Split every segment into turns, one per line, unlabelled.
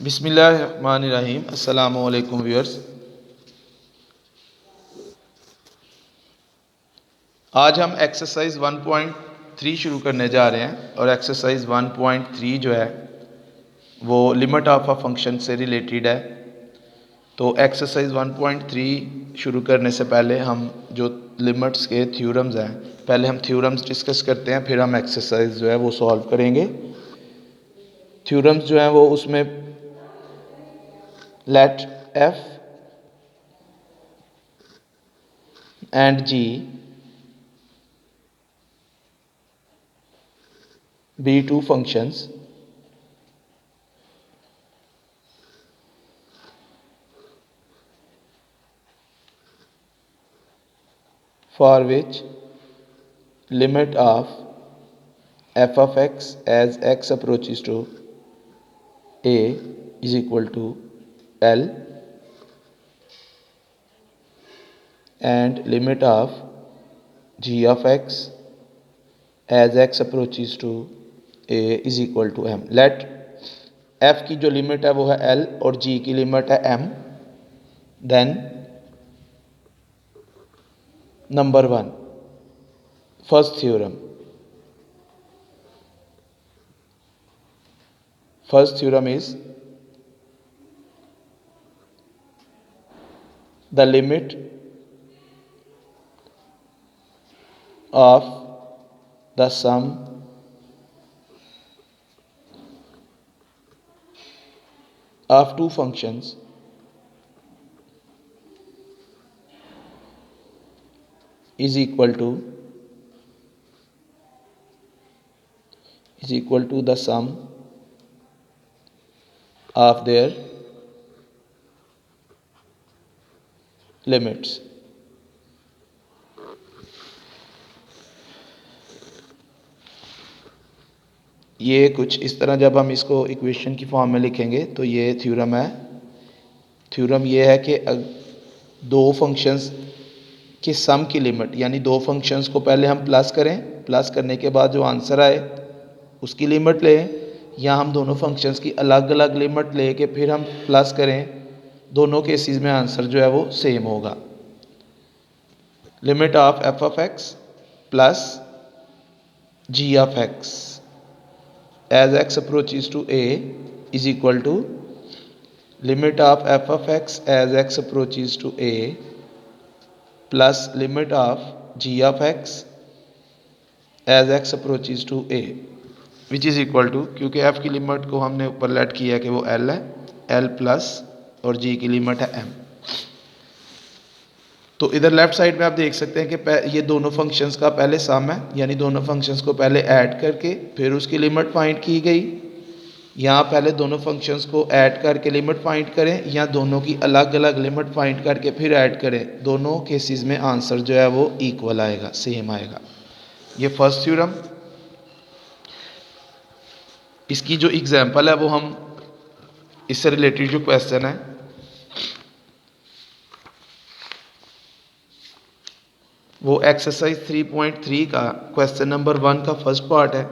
बिस्मिल्लाहिर्रहमानिर्रहीम। अस्सलामु अलैकुम व्यूअर्स। आज हम एक्सरसाइज 1.3 शुरू करने जा रहे हैं और एक्सरसाइज 1.3 जो है वो लिमिट ऑफ अ फंक्शन से रिलेटेड है। तो एक्सरसाइज 1.3 शुरू करने से पहले हम जो लिमिट्स के थ्योरम्स हैं, पहले हम थ्योरम्स डिस्कस करते हैं, फिर हम एक्सरसाइज जो है वो सॉल्व करेंगे। थ्योरम्स जो हैं वो उसमें let f and g be two functions for which limit of f of x as x approaches to a is equal to L and limit of g of x as x approaches to a is equal to m। let f की जो limit है वो है L और g की limit है m। Then number 1 first theorem is the limit of the sum of two functions is equal to the sum of their limits। ये कुछ इस तरह जब हम इसको इक्वेशन की फॉर्म में लिखेंगे तो ये थ्योरम है। थ्योरम ये है कि दो फंक्शंस के सम की लिमिट, यानी दो फंक्शंस को पहले हम प्लस करें, प्लस करने के बाद जो आंसर आए उसकी लिमिट लें, या हम दोनों फंक्शंस की अलग अलग लिमिट ले के फिर हम प्लस करें, दोनों केसेस में आंसर जो है वो सेम होगा। Limit of f of x plus g of x as x approaches to a is equal to limit of f of x as x approaches to a plus limit of g of x as x approaches to a which is equal to, क्योंकि f की limit को हमने ऊपर late किया कि वो l है, l plus और g की लिमिट है m। तो इधर लेफ्ट साइड में आप देख सकते हैं कि ये दोनों फंक्शंस का पहले सम है, यानी दोनों फंक्शंस को पहले ऐड करके फिर उसकी लिमिट फाइंड की गई। यहाँ पहले दोनों फंक्शंस को ऐड करके लिमिट फाइंड करें या दोनों की अलग अलग लिमिट फाइंड करके फिर ऐड करें, दोनों केसेस में आंसर जो है वो इक्वल आएगा, सेम आएगा। ये फर्स्ट थ्योरम। इसकी जो एग्जांपल है वो हम इससे रिलेटेड जो क्वेश्चन है वो एक्सरसाइज 3.3 का क्वेश्चन नंबर 1 का फर्स्ट पार्ट है।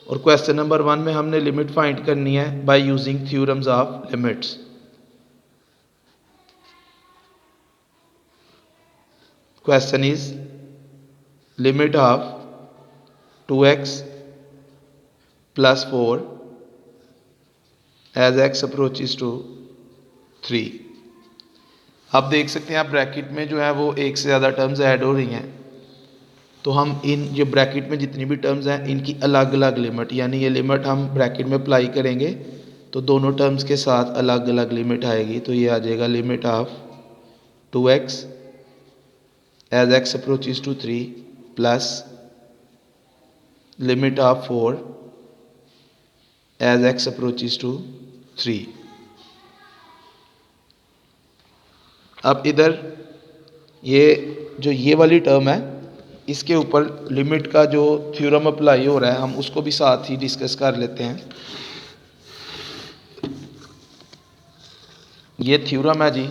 और क्वेश्चन नंबर 1 में हमने लिमिट फाइंड करनी है by using theorems of limits. Question is limit of 2x plus 4 as x approaches to 3। आप देख सकते हैं आप ब्रैकेट में जो है वो एक से ज़्यादा टर्म्स ऐड हो रही हैं, तो हम इन जो ब्रैकेट में जितनी भी टर्म्स हैं इनकी अलग अलग लिमिट, यानी ये लिमिट हम ब्रैकेट में अप्लाई करेंगे तो दोनों टर्म्स के साथ अलग अलग लिमिट आएगी। तो ये आ जाएगा limit of 2x as x approaches to 3 plus limit of 4 as x approaches to 3। अब इधर ये वाली टर्म है, इसके ऊपर लिमिट का जो थ्योरम अप्लाई हो रहा है हम उसको भी साथ ही डिस्कस कर लेते हैं। ये थ्योरम है जी,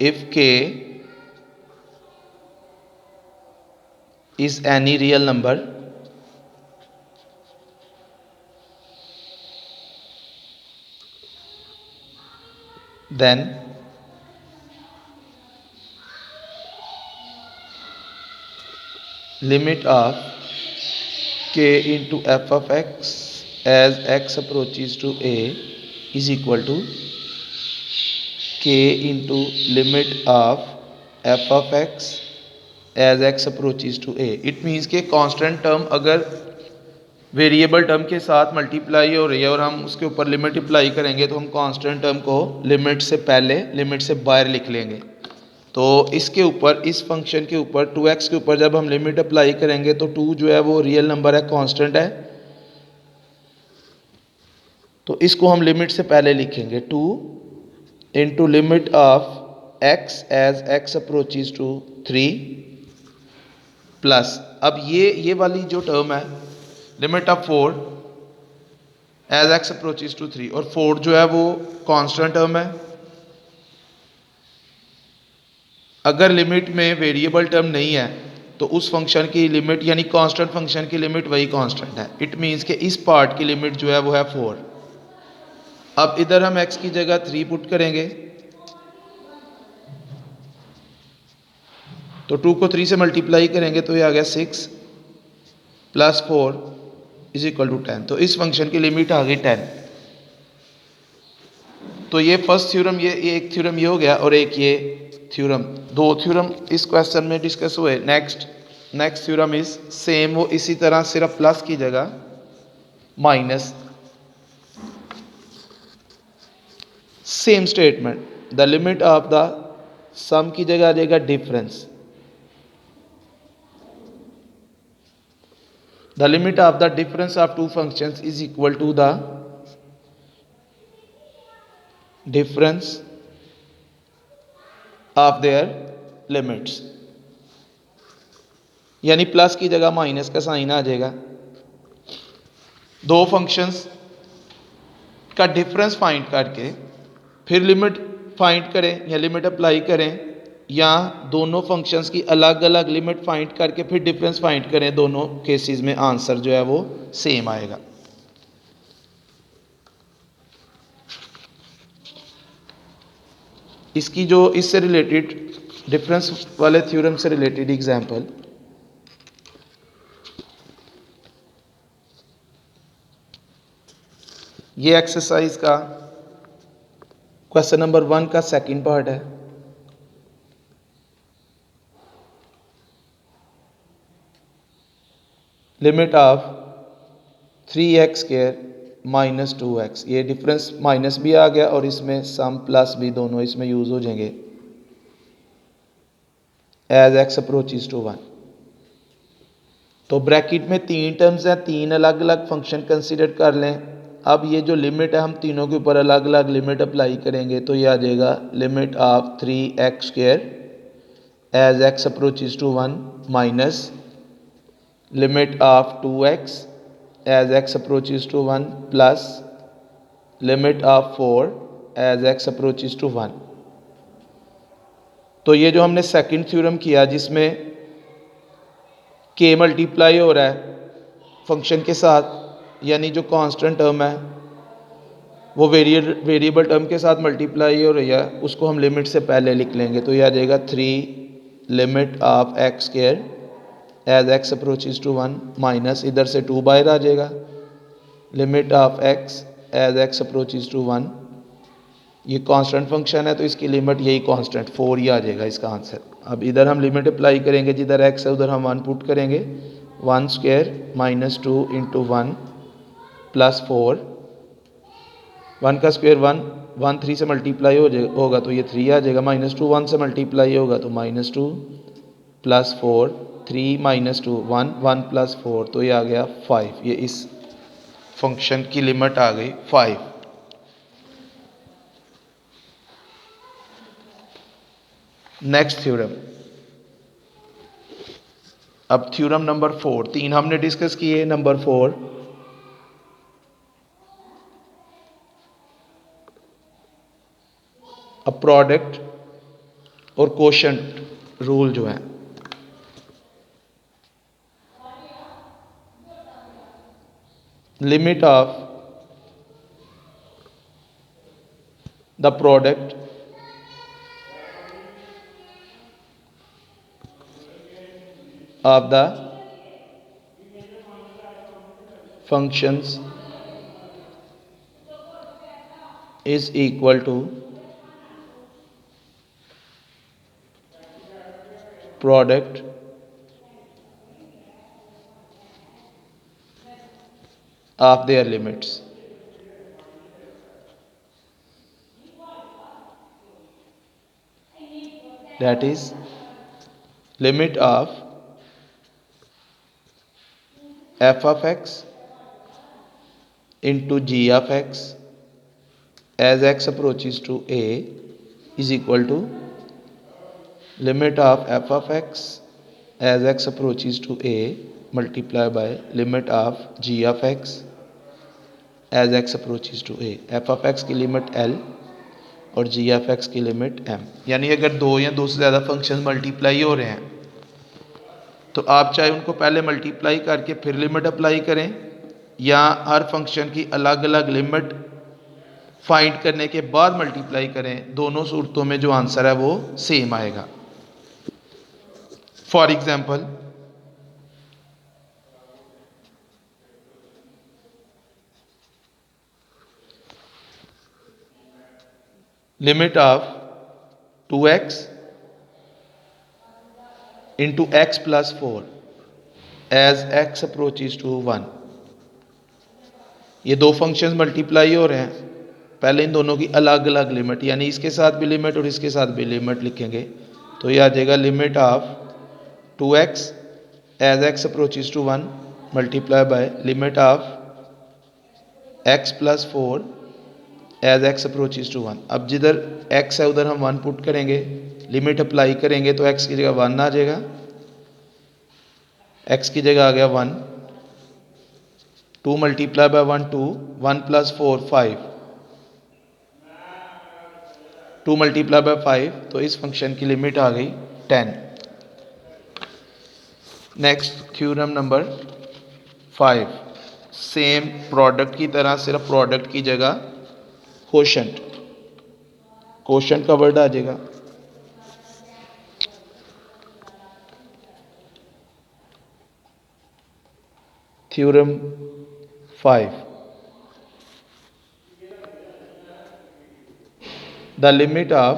if k is any real number, then limit of k into f of x as x approaches to a is equal to k into limit of f of x as x approaches to a. It means के constant term अगर variable term के साथ multiply हो रही है और हम उसके ऊपर लिमिट अप्लाई करेंगे तो हम कांस्टेंट टर्म को लिमिट से पहले लिमिट से बाहर लिख लेंगे। तो इसके ऊपर इस फंक्शन के ऊपर 2x के ऊपर जब हम लिमिट अप्लाई करेंगे तो 2 जो है वो रियल नंबर है, कांस्टेंट है, तो इसको हम लिमिट से पहले लिखेंगे 2 into limit of x as x approaches to 3 plus अब ये वाली जो टर्म है limit of 4 as x approaches to 3 और 4 जो है वो कांस्टेंट टर्म है। अगर लिमिट में वेरिएबल टर्म नहीं है तो उस फंक्शन की लिमिट यानी कांस्टेंट फंक्शन की लिमिट वही कांस्टेंट है। इट मीन्स कि इस पार्ट की लिमिट जो है वो है 4। अब इधर हम x की जगह 3 पुट करेंगे तो 2 को 3 से मल्टीप्लाई करेंगे तो ये आ गया 6 प्लस 4 इज इक्वल टू 10। तो इस फंक्शन की लिमिट आ गई 10। तो ये फर्स्ट थ्योरम, ये एक थ्योरम ये हो गया और एक ये थ्योरम, दो थ्योरम इस क्वेश्चन में डिस्कस हुए। नेक्स्ट थ्योरम इज सेम, वो इसी तरह सिर्फ प्लस की जगह minus, same statement, the limit of the sum की जगह आ जाएगा difference, the limit of the difference of two functions is equal to the difference of their limits, यानी प्लस की जगह माइनस का साइन आ जाएगा। दो फंक्शंस का डिफरेंस फाइंड करके फिर लिमिट फाइंड करें या लिमिट अप्लाई करें, या दोनों फंक्शंस की अलग अलग लिमिट फाइंड करके फिर डिफरेंस फाइंड करें, दोनों केसेस में आंसर जो है वो सेम आएगा। इसकी जो इससे रिलेटेड डिफरेंस वाले थ्योरम से रिलेटेड एग्जांपल, ये एक्सरसाइज का क्वेश्चन नंबर 1 का सेकंड पार्ट है। Limit of 3x square minus 2x, ये डिफरेंस माइनस भी आ गया और इसमें सम प्लस भी दोनों इसमें यूज हो जाएंगे, एज x अप्रोचेज टू 1। तो ब्रैकेट में 3 टर्म्स हैं, 3 अलग अलग फंक्शन कंसीडर कर लें। अब ये जो लिमिट है हम तीनों के ऊपर अलग अलग लिमिट अप्लाई करेंगे तो ये आ जाएगा limit of 3x square as x approaches to 1 minus limit of 2x as x approaches to 1 plus limit of 4 as x approaches to 1। तो ये जो हमने सेकंड थ्योरम किया जिसमें k मल्टीप्लाई हो रहा है फंक्शन के साथ, यानी जो कांस्टेंट टर्म है वो वेरिएबल टर्म के साथ मल्टीप्लाई हो रही है, उसको हम लिमिट से पहले लिख लेंगे तो ये आ जाएगा 3 limit of x square as x approaches to 1 minus, इधर से 2 बाहर आ जाएगा, limit of x as x approaches to 1। ये कांस्टेंट फंक्शन है तो इसकी लिमिट यही कांस्टेंट 4 ही आ जाएगा इसका आंसर। अब इधर हम लिमिट अप्लाई करेंगे, जिधर x है उधर हम 1 पुट करेंगे, 1 स्क्वायर माइनस 2 इंटू 1 प्लस 4, 1 का स्क्वायर 1 3 से मल्टीप्लाई होगा तो ये 3 आ जाएगा, माइनस 2 1 से मल्टीप्लाई होगा तो माइनस 2 प्लस 4 3 माइनस 2 1 1 प्लस 4 तो ये आ गया 5। ये इस फंक्शन की लिमिट आ गई 5। नेक्स्ट थ्योरम, अब थ्योरम नंबर 4, 3 हमने डिस्कस किए, नंबर 4, a product और कोशेंट रूल जो है, limit of the product of the functions is equal to product of their limits. That is limit of f of x into g of x as x approaches to a is equal to limit of f of x as x approaches to a multiply by limit of g of x as x approaches to a. f of x की limit l और g of x की limit m। यानी अगर दो या दो से ज़्यादा फंक्शन मल्टीप्लाई हो रहे हैं तो आप चाहे उनको पहले मल्टीप्लाई करके फिर लिमिट अप्लाई करें या हर फंक्शन की अलग अलग लिमिट फाइंड करने के बाद मल्टीप्लाई करें, दोनों सूरतों में जो आंसर है वो सेम आएगा। For example, limit of 2x into x plus 4 as x approaches to 1। ये दो फंक्शंस मल्टीप्लाई हो रहे हैं, पहले इन दोनों की अलग अलग लिमिट, यानी इसके साथ भी लिमिट और इसके साथ भी लिमिट लिखेंगे तो ये आ जाएगा limit of 2x as x approaches to 1 multiply by limit of x plus 4 as x approaches to 1। अब जिधर x है उधर हम 1 पुट करेंगे, लिमिट अप्लाई करेंगे तो x की जगह 1 आ जाएगा, x की जगह आ गया 1, 2 multiply by 1 2, 1 plus 4 5, 2 multiply by 5, तो इस फंक्शन की लिमिट आ गई 10। Next theorem number 5, same product की तरह सिर्फ प्रोडक्ट की जगह कोशेंट, कोशेंट का वर्ड आ जाएगा। Theorem 5, the limit of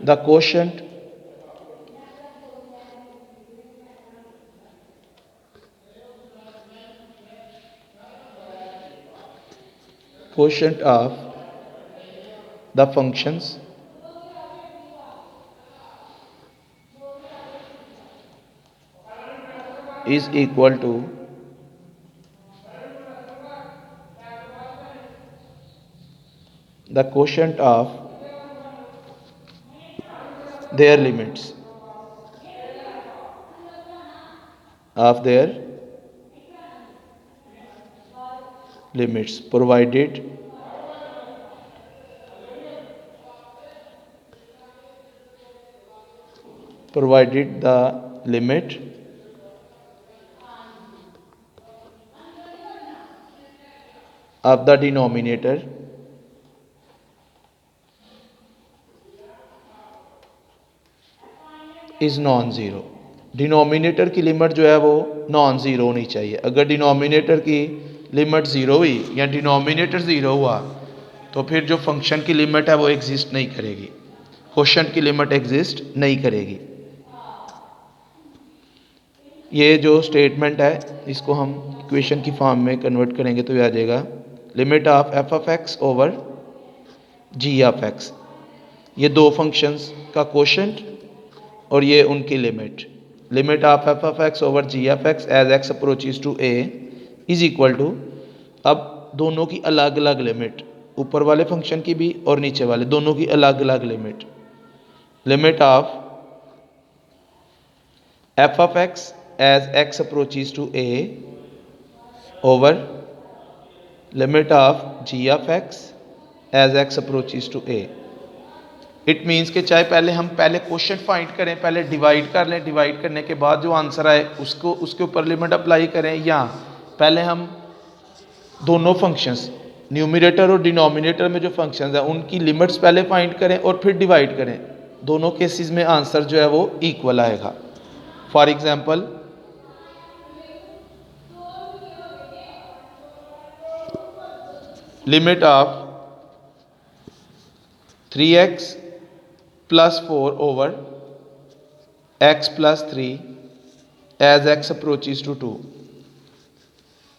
the quotient of the functions is equal to the quotient of their limits, of their limits, provided the limit of the denominator is non zero. Denominator की limit जो है वो non zero होनी चाहिए। अगर denominator की limit zero हुई या डिनोमिनेटर ज़ीरो हुआ तो फिर जो फंक्शन की लिमिट है वो एग्जिस्ट नहीं करेगी, क्वोशंट की लिमिट एग्जिस्ट नहीं करेगी। ये जो स्टेटमेंट है इसको हम इक्वेशन की फॉर्म में कन्वर्ट करेंगे तो ये आ जाएगा limit of f of x over g of x. ये दो फंक्शंस का क्वोशंट और ये उनकी limit, limit of f of x over g of x as x approaches to a is equal to, अब दोनों की अलग अलग लिमिट, ऊपर वाले फंक्शन की भी और नीचे वाले दोनों की अलग अलग limit, limit of f of x as x approaches to a over limit of g of x as x approaches to a. It means कि चाहे पहले हम क्वेश्चन फाइंड करें, पहले डिवाइड कर लें, डिवाइड करने के बाद जो आंसर आए उसके ऊपर लिमिट अप्लाई करें, या पहले हम दोनों फंक्शंस न्यूमरेटर और डिनोमिनेटर में जो फंक्शंस हैं उनकी लिमिट्स पहले फाइंड करें और फिर डिवाइड करें। दोनों केसेस में आंसर जो है वो इक्वल आएगा। For example limit of 3x plus 4 over x plus 3 as x approaches to 2।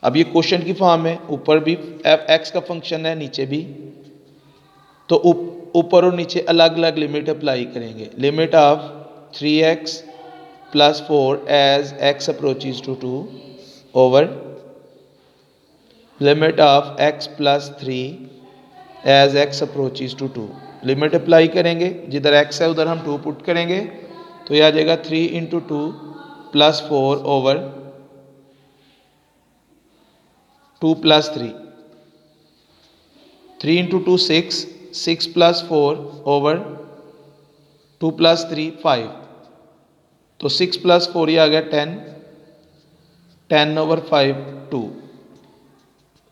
अब ये क्वेश्चन की फॉर्म है, ऊपर भी x का फंक्शन है, नीचे भी, तो ऊपर और नीचे अलग अलग लिमिट अप्लाई करेंगे। Limit of 3x plus 4 as x approaches to 2 over limit of x plus 3 as x approaches to 2। Limit apply करेंगे, जिधर x है उधर हम 2 पुट करेंगे, तो यह आ जाएगा 3 into 2 plus 4 over 2 plus 3। 3 into 2 6, 6 plus 4 over 2 plus 3 5, तो 6 प्लस 4 ये आ गया 10, 10 ओवर 5 2।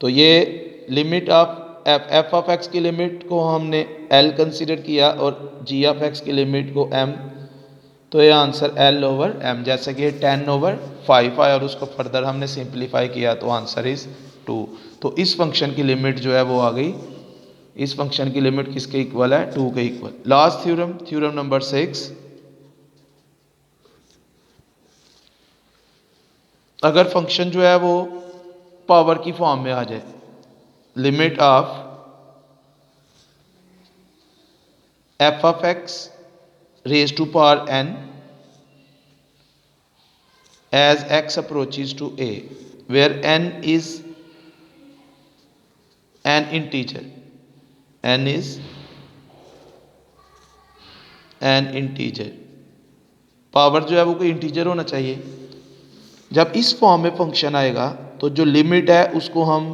तो ये limit of f of x की लिमिट को हमने एल कंसीडर किया और जी ऑफ एक्स की लिमिट को एम, तो ये आंसर एल ओवर एम, जैसे कि 10 ओवर 5 आया और उसको फर्दर हमने सिंप्लीफाई किया तो आंसर इज 2। तो इस फंक्शन की लिमिट जो है वो आ गई, इस फंक्शन की लिमिट किसके इक्वल है, 2 के equal. Last theorem, theorem number 6। अगर फंक्शन जो है वो पावर की फॉर्म में आ जाए, limit of f of x raise to power n as x approaches to a, where n is an integer, n is an integer, power जो है वो कोई इंटीजर होना चाहिए। जब इस फॉर्म में फंक्शन आएगा तो जो लिमिट है उसको हम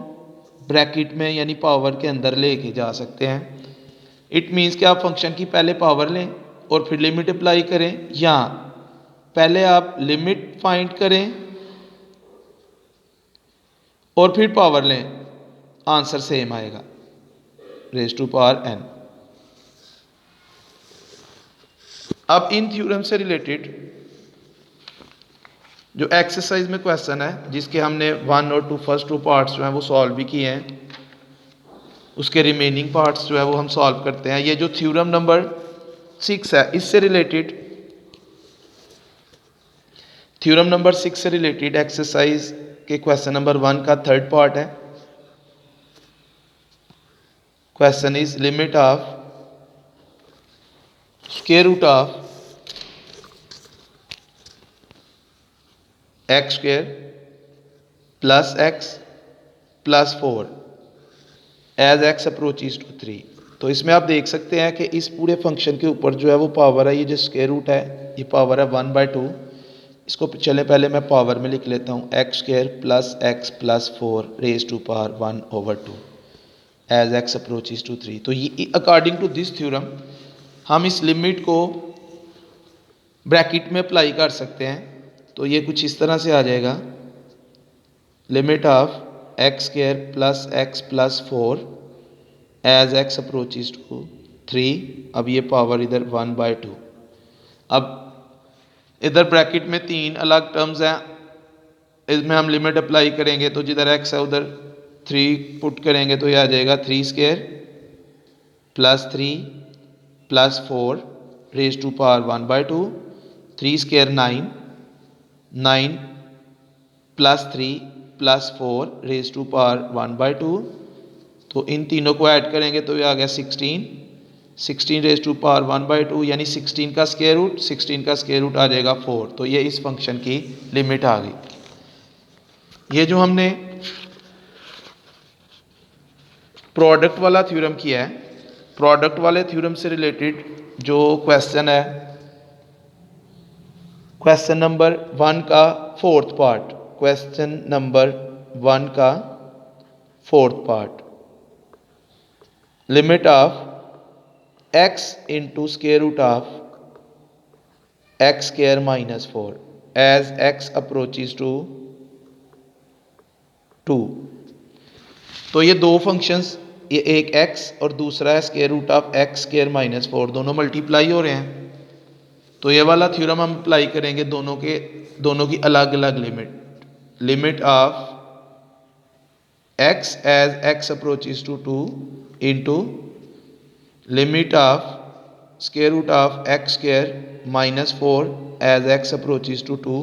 ब्रैकेट में यानी पावर के अंदर लेके जा सकते हैं। इट मीन्स कि आप फंक्शन की पहले पावर लें और फिर लिमिट अप्लाई करें, या पहले आप लिमिट फाइंड करें और फिर पावर लें, आंसर सेम आएगा, रेज टू पावर एन। अब इन थ्योरम से रिलेटेड जो एक्सरसाइज में क्वेश्चन है, जिसके हमने 1 और 2 फर्स्ट 2 पार्ट्स जो हैं वो सॉल्व भी किए हैं, उसके रिमेनिंग पार्ट्स जो है वो हम सॉल्व करते हैं। ये जो थ्योरम नंबर 6 है, इससे रिलेटेड, थ्योरम नंबर 6 से रिलेटेड एक्सरसाइज के क्वेश्चन नंबर 1 का थर्ड पार्ट है। Question is limit of square root of x square plus x plus 4 as x approaches to 3। तो इसमें आप देख सकते हैं कि इस पूरे फंक्शन के ऊपर जो है वो पावर है, ये जो स्क्वायर रूट है ये पावर है 1/2। इसको चले पहले मैं पावर में लिख लेता हूँ, x square plus 4 raise to power 1/2 as x approaches to 3। तो ये अकॉर्डिंग टू दिस थ्योरम हम इस लिमिट को ब्रैकेट में अप्लाई कर सकते हैं। तो ये कुछ इस तरह से आ जाएगा, limit of x square plus 4 as x approaches to 3। अब ये पावर इधर 1/2। अब इधर ब्रैकेट में 3 अलग टर्म्स हैं, इसमें हम लिमिट अप्लाई करेंगे तो जिधर x है उधर 3 पुट करेंगे तो ये आ जाएगा 3 square plus 3 plus 4 raise to power 1/2। 3 square 9, 9 plus 3 plus 4 raise to power 1/2। तो इन तीनों को ऐड करेंगे तो ये आ गया 16, 16 रेज टू पावर 1/2, यानी 16 का स्क्वायर रूट, 16 का स्क्वायर रूट आ जाएगा 4। तो ये इस फंक्शन की लिमिट आ गई। ये जो हमने प्रोडक्ट वाला थ्योरम किया है, प्रोडक्ट वाले थ्योरम से रिलेटेड जो क्वेश्चन है, क्वेश्चन नंबर 1 का फोर्थ पार्ट, क्वेश्चन नंबर 1 का fourth part, limit of x into square root of x square minus 4 as x approaches to 2। तो ये दो फंक्शंस, ये एक x और दूसरा है square root of x square minus 4, दोनों मल्टीप्लाई हो रहे हैं। तो ये वाला थ्योरम हम अप्लाई करेंगे दोनों की अलग अलग limit of x as x approaches to 2 into limit of square root of x square minus 4 as x approaches to 2।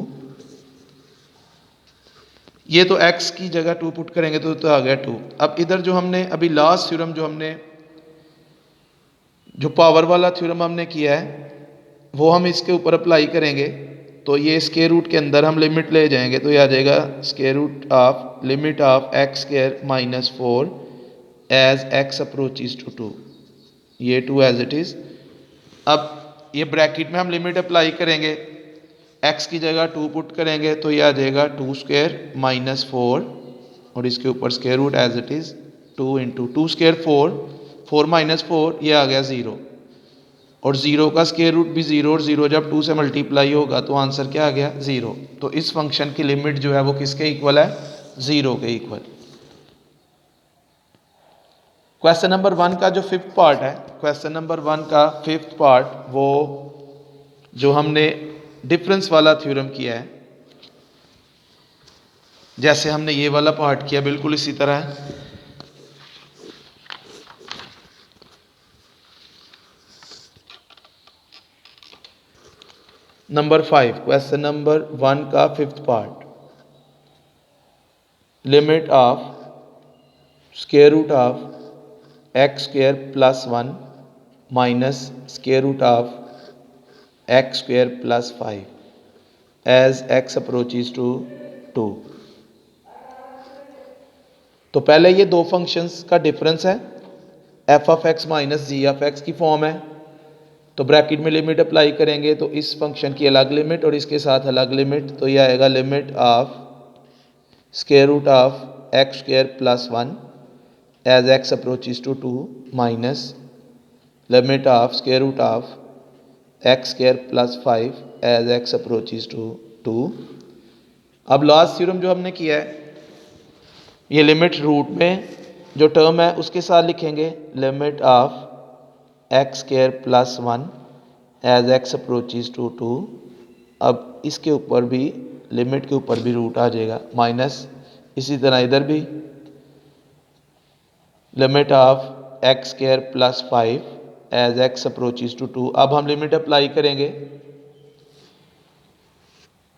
ये तो x की जगह 2 पुट करेंगे तो आ गया 2। अब इधर जो हमने अभी लास्ट थ्योरम जो पावर वाला थ्योरम हमने किया है वो हम इसके ऊपर अप्लाई करेंगे। तो ये स्क्वायर रूट के अंदर हम लिमिट ले जाएंगे तो ये आ जाएगा square root of limit of x square minus 4 as x approaches to 2, ये 2 एज इट इज। अब ये ब्रैकेट में हम लिमिट अप्लाई करेंगे, x की जगह 2 पुट करेंगे तो ये आ जाएगा 2 स्क्वायर माइनस 4 और इसके ऊपर square root as it is 2 into 2 square 4 minus 4 ये आ गया 0 और 0 का स्क्वायर रूट भी 0 और 0 जब 2 से मल्टीप्लाई होगा तो आंसर क्या आ गया 0। तो इस फंक्शन की लिमिट जो है वो किसके इक्वल है 0 के इक्वल। क्वेश्चन नंबर 1 का जो फिफ्थ पार्ट है, क्वेश्चन नंबर 1 का फिफ्थ पार्ट वो जो हमने डिफरेंस वाला थ्योरम किया है, जैसे हमने ये वाला पार्ट किया बिल्कुल इसी तरह। नंबर 5, क्वेश्चन नंबर 1 का fifth part, limit of square root of x square plus 1 minus square root of x square plus 5 as x approaches to 2। तो पहले ये दो फंक्शंस का डिफरेंस है, f of x minus g of x की form है। तो bracket में लिमिट अप्लाई करेंगे तो इस फंक्शन की अलग लिमिट और इसके साथ अलग लिमिट, तो ये आएगा limit of square root of x square plus 1 as x approaches to 2 minus limit of square root of x square plus 5 as x approaches to 2। अब लास्ट थ्योरम जो हमने किया है, ये लिमिट रूट में जो टर्म है उसके साथ लिखेंगे limit of x square plus 1 as x approaches to 2। अब इसके ऊपर भी लिमिट के ऊपर भी रूट आ जाएगा माइनस, इसी तरह इधर भी limit of x square plus 5 as x approaches to 2। अब हम लिमिट अप्लाई करेंगे,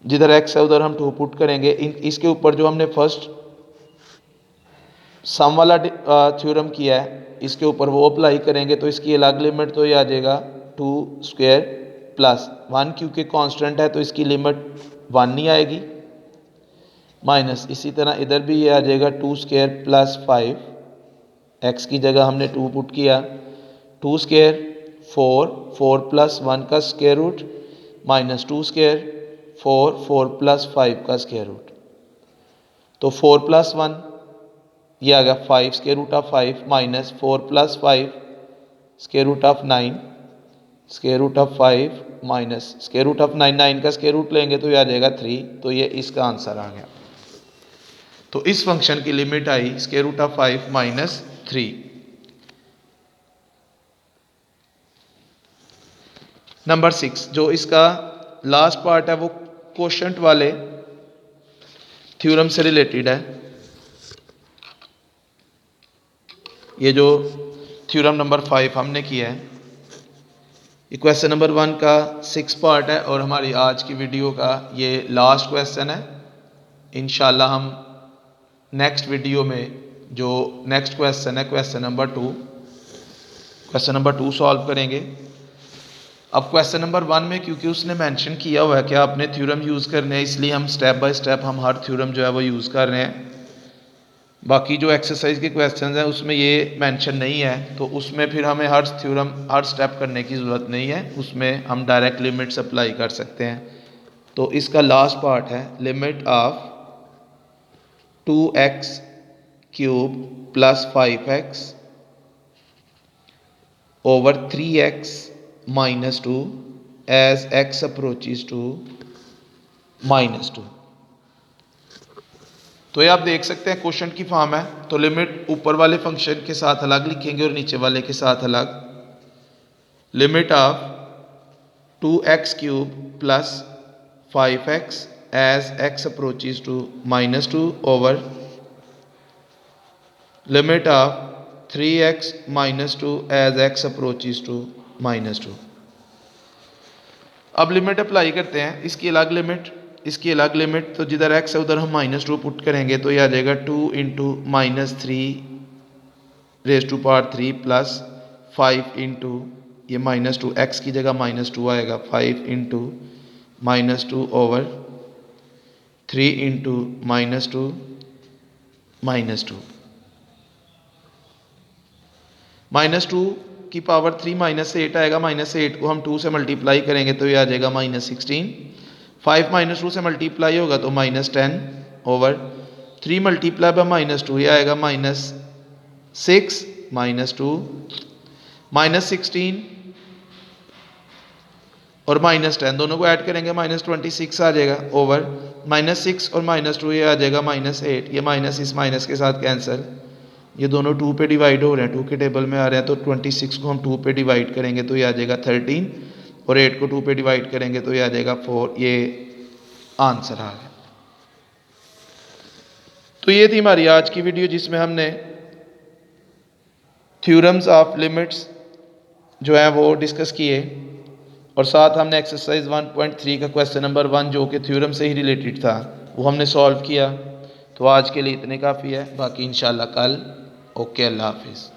जिधर x है उधर हम 2 पुट करेंगे। इसके ऊपर जो हमने फर्स्ट सम वाला थ्योरम किया है इसके ऊपर वो अप्लाई करेंगे तो इसकी अलग लिमिट तो ये आ जाएगा 2 स्क्वायर प्लस 1, क्योंकि कांस्टेंट है तो इसकी लिमिट 1 नहीं आएगी, माइनस इसी तरह इधर भी ये आ जाएगा 2 स्क्वायर प्लस 5, x की जगह हमने 2 पुट किया, 2 स्क्वायर 4 प्लस 1 का square root minus 2 square 4 plus 5 का स्क्वायर रूट। तो 4 प्लस 1 ये आ गया 5 square root of 5 minus 4 plus 5 square root of 9 square root of 5 minus square root of 9 का स्क्वायर रूट लेंगे तो ये आ जाएगा 3। तो ये इसका आंसर आ गया। तो इस फंक्शन की लिमिट आई square root of 5 minus 3। Number 6 जो इसका लास्ट पार्ट है वो कोशेंट वाले थ्योरम से रिलेटेड है। ये जो थ्योरम नंबर 5 हमने किया है, ये क्वेश्चन नंबर 1 का 6 पार्ट है और हमारी आज की वीडियो का ये लास्ट क्वेश्चन है। इंशाल्लाह हम नेक्स्ट वीडियो में जो नेक्स्ट क्वेश्चन है क्वेश्चन नंबर 2 सॉल्व करेंगे। अब क्वेश्चन नंबर 1 में क्योंकि उसने मेंशन किया हुआ है कि आपने थ्योरम यूज़ करने हैं, इसलिए हम स्टेप बाय स्टेप हम हर थ्योरम जो है वो यूज़ कर रहे हैं। बाकी जो एक्सरसाइज के क्वेश्चंस हैं उसमें ये मेंशन नहीं है, तो उसमें फिर हमें हर थ्योरम हर स्टेप करने की ज़रूरत नहीं है, उसमें हम डायरेक्ट लिमिट्स अप्लाई कर सकते हैं। तो इसका लास्ट पार्ट है limit of 2x³ plus 5x over 3x minus 2 as x approaches to minus 2। तो ये आप देख सकते हैं क्वेश्चन की फॉर्म है, तो लिमिट ऊपर वाले फंक्शन के साथ अलग लिखेंगे और नीचे वाले के साथ अलग। Limit of 2x cube plus 5x as x approaches to minus 2 over limit of 3x minus 2 as x approaches to minus 2। अब लिमिट अप्लाई करते हैं, इसकी अलग लिमिट, इसकी अलग लिमिट, तो जिधर x है उधर हम माइनस 2 पुट करेंगे तो ये आ जाएगा 2 into minus 3 raise to power 3 plus 5 into ये माइनस 2, x की जगह माइनस 2 आएगा, 5 into minus 2 over 3 into minus 2 minus 2। Minus 2 की पावर 3 माइनस 8 आएगा, माइनस 8 को हम 2 से मल्टीप्लाई करेंगे तो ये आ जाएगा माइनस 16। 5 माइनस 2 से मल्टीप्लाई होगा तो minus 10 over 3 multiply by minus 2 ये आएगा माइनस 6 माइनस 2 माइनस 16 और माइनस 10 दोनों को ऐड करेंगे माइनस 26 आ जाएगा ओवर माइनस 6 और माइनस 2 ये आ जाएगा माइनस 8। ये माइनस इस माइनस के साथ कैंसिल, ये दोनों 2 पे डिवाइड हो रहे हैं, 2 के टेबल में आ रहे हैं, तो 26 को हम 2 पे डिवाइड करेंगे तो ये आ जाएगा 13 और 8 को 2 पे डिवाइड करेंगे तो ये आ जाएगा 4। ये आंसर आ गया। तो ये थी हमारी आज की वीडियो जिसमें हमने थ्योरम्स ऑफ लिमिट्स जो है वो डिस्कस किए और साथ हमने एक्सरसाइज 1.3 का क्वेश्चन नंबर 1 जो कि थ्योरम से ही रिलेटेड था वो हमने सॉल्व किया। तो आज के लिए इतने काफ़ी है, बाकी इंशाल्लाह कल। ओके, अल्लाह हाफिज़।